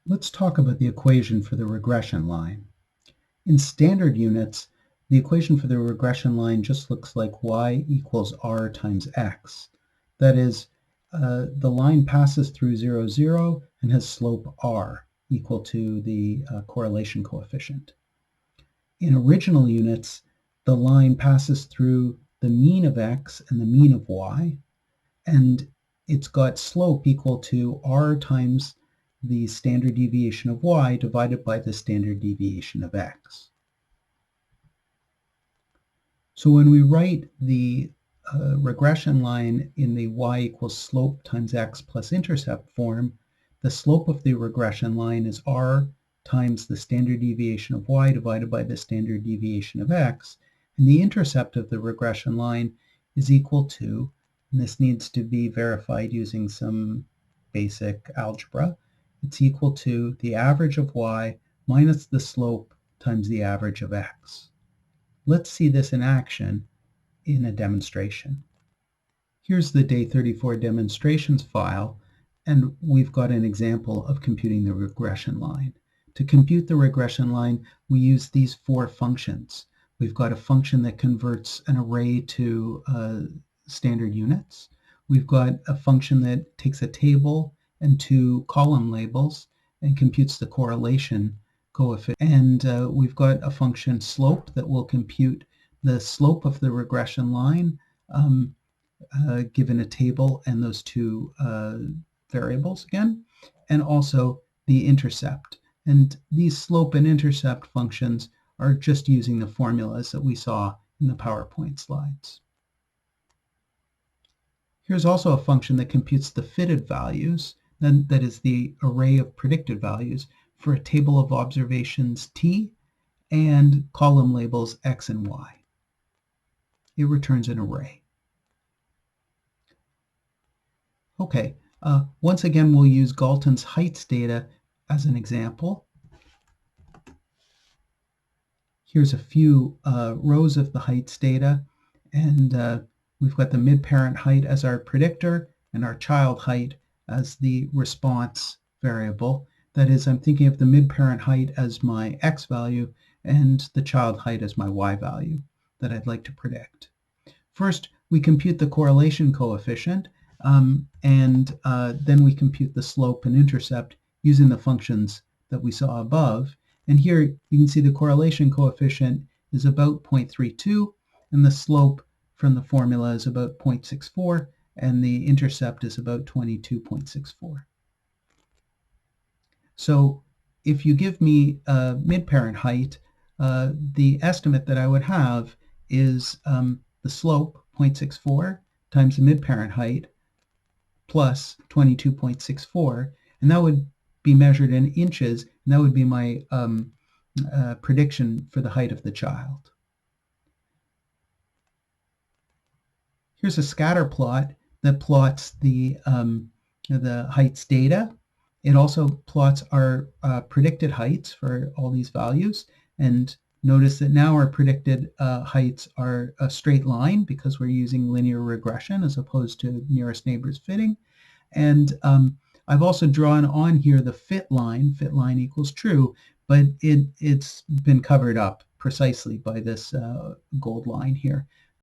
Let's talk about the equation for the regression line. In standard units, the equation for the regression line just looks like y equals r times x. That is, the line passes through 0, 0 and has slope r equal to the correlation coefficient. In original units, the line passes through the mean of x and the mean of y, and it's got slope equal to r times the standard deviation of y divided by the standard deviation of x. So when we write the regression line in the y equals slope times x plus intercept form, the slope of the regression line is r times the standard deviation of y divided by the standard deviation of x, and the intercept of the regression line is equal to, and this needs to be verified using some basic algebra, it's equal to the average of y minus the slope times the average of x. Let's see this in action in a demonstration. Here's the Day34 demonstrations file, and we've got an example of computing the regression line. To compute the regression line, we use these four functions. We've got a function that converts an array to standard units. We've got a function that takes a table and two column labels and computes the correlation coefficient. And we've got a function slope that will compute the slope of the regression line given a table and those two variables again, and also the intercept. And these slope and intercept functions are just using the formulas that we saw in the PowerPoint slides. Here's also a function that computes the fitted values, that is the array of predicted values for a table of observations T and column labels X and Y. It returns an array. Okay, once again, we'll use Galton's heights data as an example. Here's a few rows of the heights data, and we've got the mid-parent height as our predictor and our child height as the response variable. That is, I'm thinking of the mid-parent height as my x value and the child height as my y value that I'd like to predict. First, we compute the correlation coefficient, and then we compute the slope and intercept using the functions that we saw above. And here you can see the correlation coefficient is about 0.32, and the slope from the formula is about 0.64, and the intercept is about 22.64. So if you give me mid-parent height, the estimate that I would have is the slope, 0.64, times the mid-parent height, plus 22.64, and that would be measured in inches, and that would be my prediction for the height of the child. Here's a scatter plot that plots the heights data. It also plots our predicted heights for all these values, and notice that now our predicted heights are a straight line because we're using linear regression as opposed to nearest neighbors fitting. And I've also drawn on here the fit line equals true, but it's been covered up precisely by this gold line here.